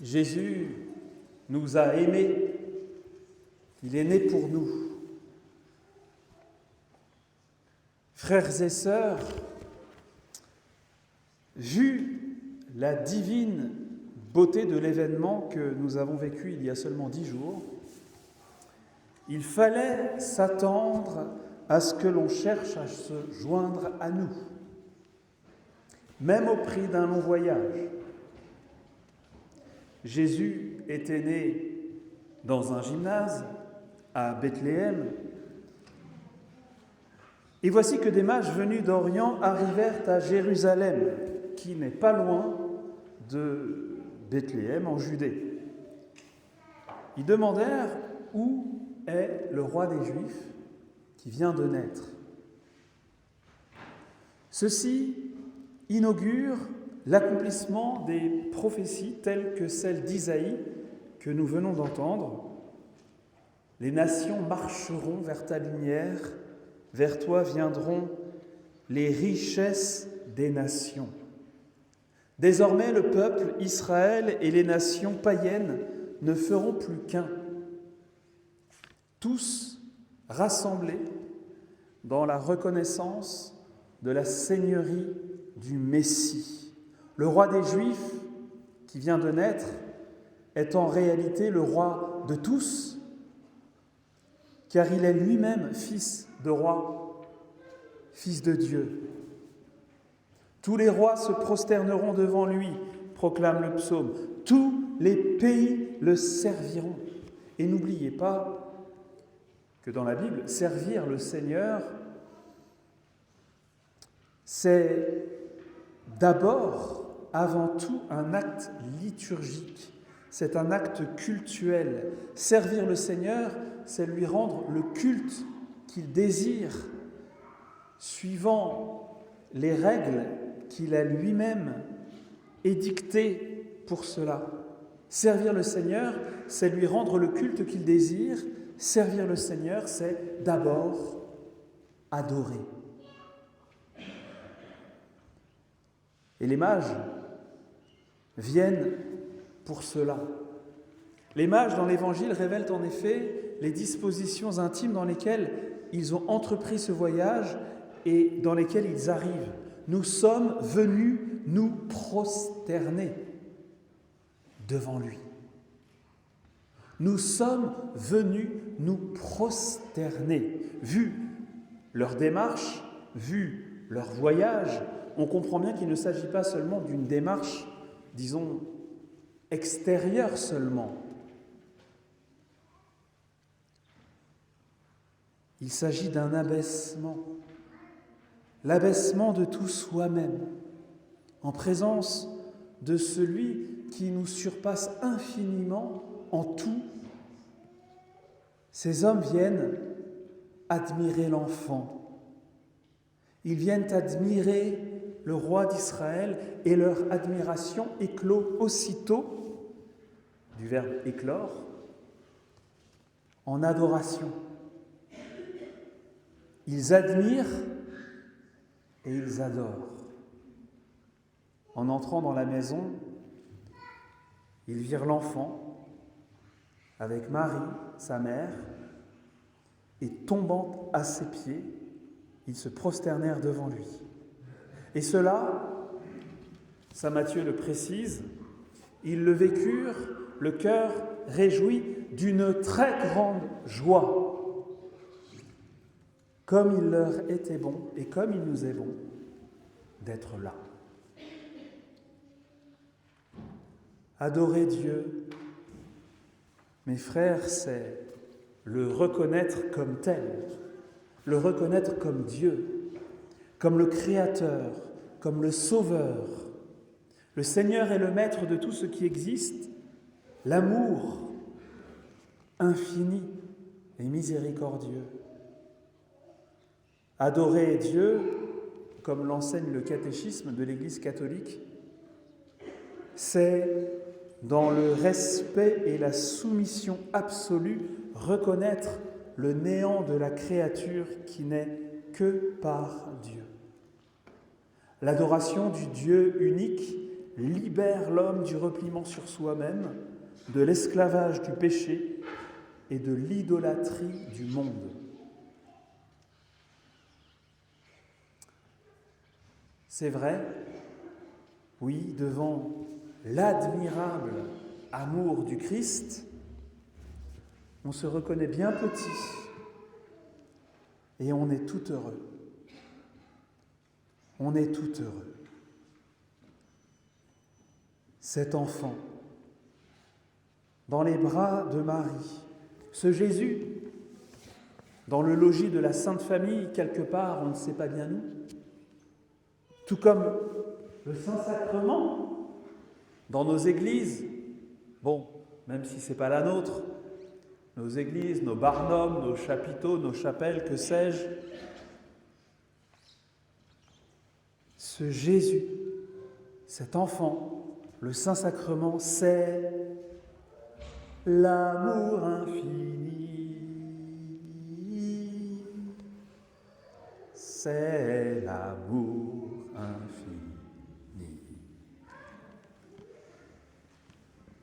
Jésus nous a aimés, il est né pour nous. Frères et sœurs, vu la divine beauté de l'événement que nous avons vécu il y a seulement 10 jours, il fallait s'attendre à ce que l'on cherche à se joindre à nous, même au prix d'un long voyage. Jésus était né dans un gymnase à Bethléem, et voici que des mages venus d'Orient arrivèrent à Jérusalem, qui n'est pas loin de Bethléem en Judée. Ils demandèrent où est le roi des Juifs qui vient de naître. Ceci inaugure l'accomplissement des prophéties telles que celle d'Isaïe que nous venons d'entendre. Les nations marcheront vers ta lumière, vers toi viendront les richesses des nations. Désormais, le peuple Israël et les nations païennes ne feront plus qu'un. Tous rassemblés dans la reconnaissance de la seigneurie du Messie. Le roi des Juifs, qui vient de naître, est en réalité le roi de tous, car il est lui-même fils de roi, fils de Dieu. Tous les rois se prosterneront devant lui, proclame le psaume. Tous les pays le serviront. Et n'oubliez pas que dans la Bible, servir le Seigneur, c'est d'abord, avant tout, un acte liturgique. C'est un acte cultuel. Servir le Seigneur, c'est lui rendre le culte qu'il désire, suivant les règles qu'il a lui-même édictées pour cela. Servir le Seigneur, c'est lui rendre le culte qu'il désire. Servir le Seigneur, c'est d'abord adorer. Et les mages viennent pour cela. Les mages dans l'Évangile révèlent en effet les dispositions intimes dans lesquelles ils ont entrepris ce voyage et dans lesquelles ils arrivent. Nous sommes venus nous prosterner devant lui. Nous sommes venus nous prosterner. Vu leur démarche, vu leur voyage, on comprend bien qu'il ne s'agit pas seulement d'une démarche, disons, extérieure seulement. Il s'agit d'un abaissement, l'abaissement de tout soi-même, en présence de celui qui nous surpasse infiniment en tout. Ces hommes viennent admirer l'enfant. Ils viennent admirer le roi d'Israël et leur admiration éclot aussitôt, du verbe éclore, en adoration. Ils admirent et ils adorent. En entrant dans la maison, ils virent l'enfant avec Marie, sa mère, et tombant à ses pieds, ils se prosternèrent devant lui. Et cela, saint Matthieu le précise, ils le vécurent, le cœur réjoui d'une très grande joie, comme il leur était bon et comme il nous est bon d'être là. Adorer Dieu, mes frères, c'est le reconnaître comme tel, le reconnaître comme Dieu, comme le Créateur, comme le Sauveur. Le Seigneur est le maître de tout ce qui existe, l'amour infini et miséricordieux. Adorer Dieu, comme l'enseigne le catéchisme de l'Église catholique, c'est, dans le respect et la soumission absolue, reconnaître le néant de la créature qui n'est que par Dieu. L'adoration du Dieu unique, libère l'homme du repliement sur soi-même, de l'esclavage du péché et de l'idolâtrie du monde. C'est vrai, oui, devant l'admirable amour du Christ, on se reconnaît bien petit et on est tout heureux. On est tout heureux. Cet enfant, dans les bras de Marie, ce Jésus, dans le logis de la Sainte Famille, quelque part, on ne sait pas bien où, tout comme le Saint-Sacrement, dans nos églises, bon, même si ce n'est pas la nôtre, nos églises, nos barnums, nos chapiteaux, nos chapelles, que sais-je, ce Jésus, cet enfant, le Saint-Sacrement, c'est l'amour infini. C'est l'amour infini.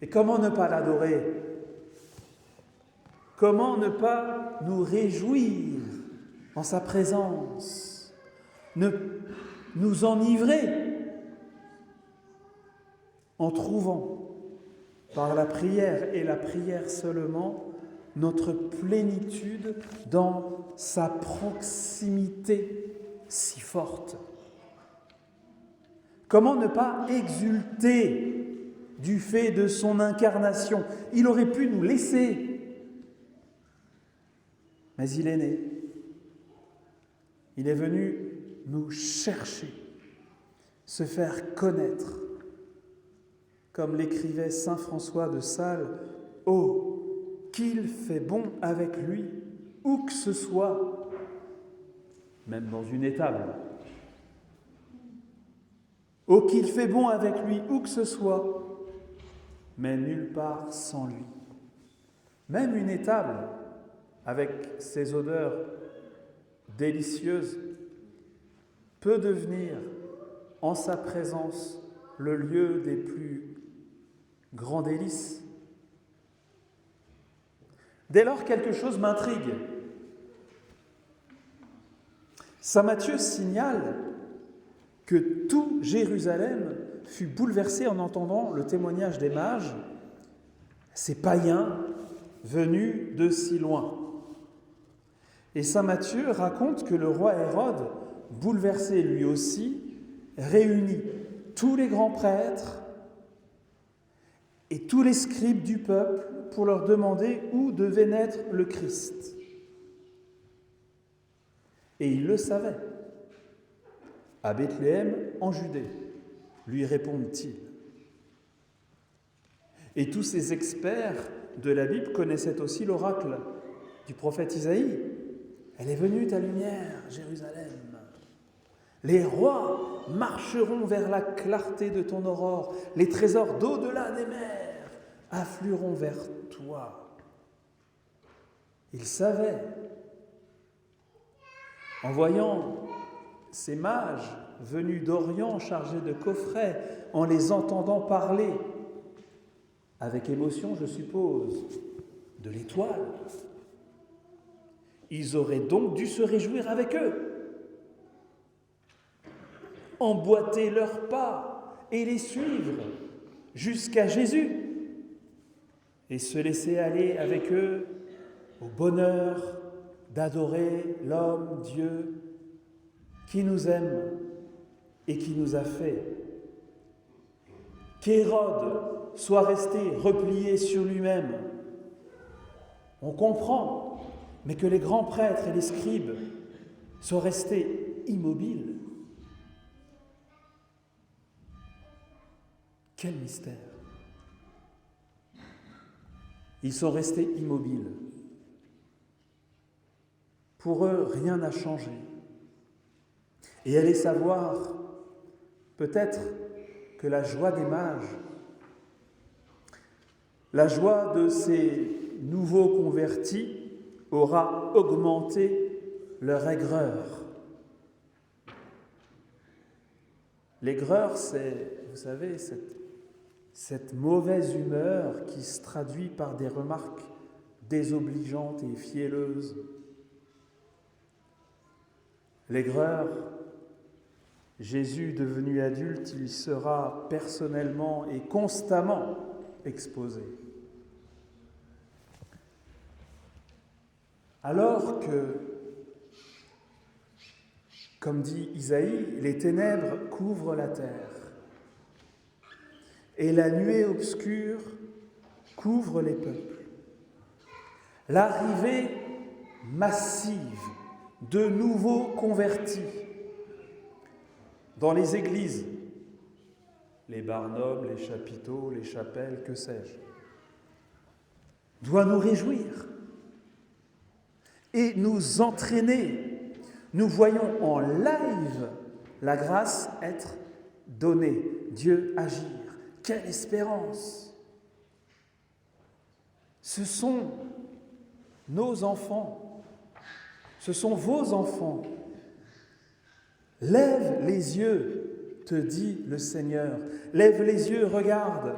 Et comment ne pas l'adorer ? Comment ne pas nous réjouir en sa présence ? Ne nous enivrer en trouvant, par la prière et la prière seulement, notre plénitude dans sa proximité si forte. Comment ne pas exulter du fait de son incarnation ? Il aurait pu nous laisser, mais il est né. Il est venu nous chercher, se faire connaître. Comme l'écrivait saint François de Sales, « Oh, qu'il fait bon avec lui, où que ce soit, même dans une étable. Oh, qu'il fait bon avec lui, où que ce soit, mais nulle part sans lui. » Même une étable, avec ses odeurs délicieuses, peut devenir, en sa présence, le lieu des plus grands délices. Dès lors, quelque chose m'intrigue. Saint Matthieu signale que tout Jérusalem fut bouleversé en entendant le témoignage des mages, ces païens venus de si loin. Et saint Matthieu raconte que le roi Hérode, bouleversé lui aussi, réunit tous les grands prêtres et tous les scribes du peuple pour leur demander où devait naître le Christ. Et il le savait. À Bethléem, en Judée, lui répondent-ils. Et tous ces experts de la Bible connaissaient aussi l'oracle du prophète Isaïe. Elle est venue ta lumière, Jérusalem. Les rois marcheront vers la clarté de ton aurore. Les trésors d'au-delà des mers afflueront vers toi. Il savait, en voyant ces mages venus d'Orient chargés de coffrets, en les entendant parler, avec émotion, je suppose, de l'étoile, ils auraient donc dû se réjouir avec eux, emboîter leurs pas et les suivre jusqu'à Jésus et se laisser aller avec eux au bonheur d'adorer l'homme, Dieu, qui nous aime et qui nous a fait. Qu'Hérode soit resté replié sur lui-même, on comprend, mais que les grands prêtres et les scribes soient restés immobiles. Quel mystère! Ils sont restés immobiles. Pour eux, rien n'a changé. Et allez savoir, peut-être que la joie des mages, la joie de ces nouveaux convertis aura augmenté leur aigreur. L'aigreur, c'est vous savez, cette mauvaise humeur qui se traduit par des remarques désobligeantes et fielleuses. L'aigreur, Jésus devenu adulte, il sera personnellement et constamment exposé. Alors que, comme dit Isaïe, les ténèbres couvrent la terre et la nuée obscure couvre les peuples. L'arrivée massive de nouveaux convertis dans les églises, les barnums, les chapiteaux, les chapelles, que sais-je, doit nous réjouir et nous entraîner. Nous voyons en live la grâce être donnée, Dieu agir. Quelle espérance! Ce sont nos enfants, ce sont vos enfants. Lève les yeux, te dit le Seigneur. Lève les yeux, regarde.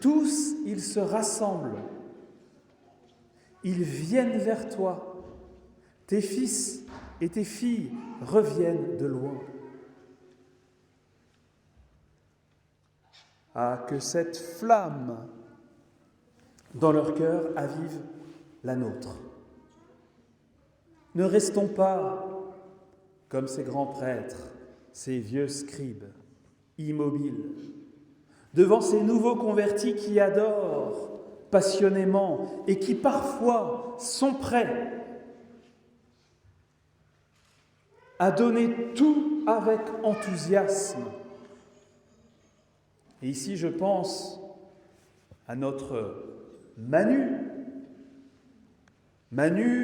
Tous, ils se rassemblent. Ils viennent vers toi. Tes fils et tes filles reviennent de loin. Ah, que cette flamme dans leur cœur avive la nôtre. Ne restons pas comme ces grands prêtres, ces vieux scribes, immobiles, devant ces nouveaux convertis qui adorent passionnément et qui parfois sont prêts à donner tout avec enthousiasme. Et ici, je pense à notre Manu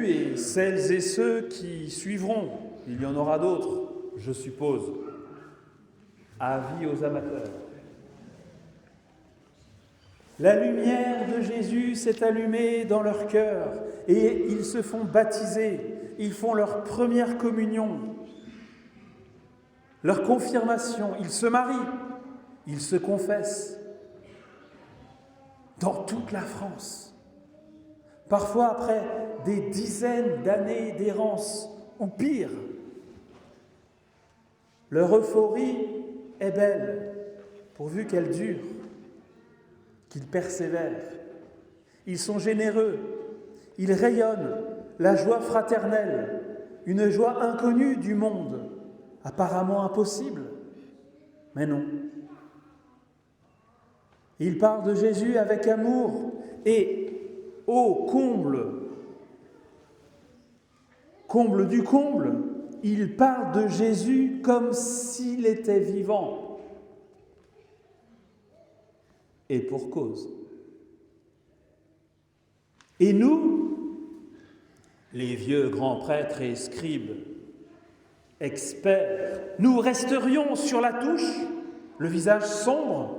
et celles et ceux qui suivront. Il y en aura d'autres, je suppose. Avis aux amateurs. La lumière de Jésus s'est allumée dans leur cœur et ils se font baptiser. Ils font leur première communion, leur confirmation. Ils se marient, ils se confessent. Dans toute la France. Parfois après des dizaines d'années d'errance, ou pire. Leur euphorie est belle, pourvu qu'elle dure, qu'ils persévèrent. Ils sont généreux, ils rayonnent la joie fraternelle, une joie inconnue du monde, apparemment impossible, mais non. Ils parlent de Jésus avec amour et, ô comble du comble, ils parlent de Jésus comme s'il était vivant. Et pour cause. Et nous, les vieux grands prêtres et scribes, experts, nous resterions sur la touche, le visage sombre.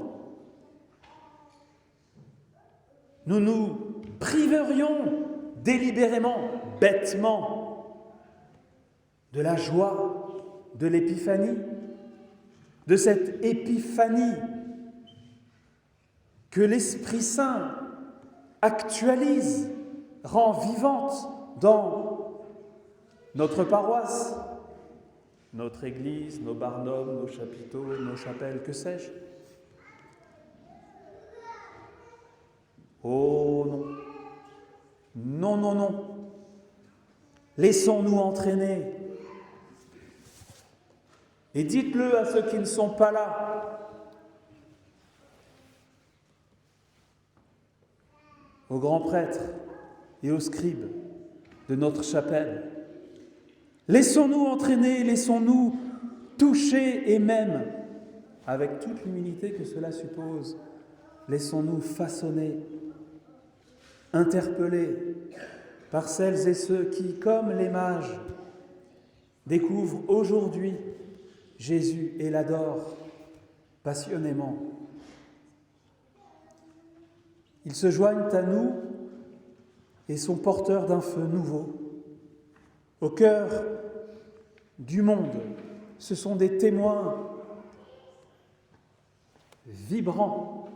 Nous nous priverions délibérément, bêtement, de la joie de l'épiphanie, de cette épiphanie que l'Esprit Saint actualise, rend vivante dans notre paroisse, notre église, nos barnums, nos chapiteaux, nos chapelles, que sais-je. Oh non, non, non, non. Laissons-nous entraîner. Et dites-le à ceux qui ne sont pas là, aux grands prêtres et aux scribes de notre chapelle. Laissons-nous entraîner, laissons-nous toucher et même, avec toute l'humilité que cela suppose, laissons-nous façonner, interpellés par celles et ceux qui, comme les mages, découvrent aujourd'hui Jésus et l'adorent passionnément. Ils se joignent à nous et sont porteurs d'un feu nouveau. Au cœur du monde, ce sont des témoins vibrant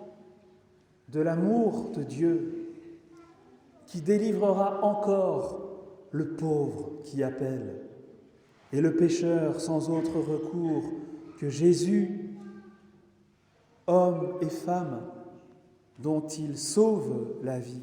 de l'amour de Dieu qui délivrera encore le pauvre qui appelle et le pécheur sans autre recours que Jésus, homme et femme, dont il sauve la vie.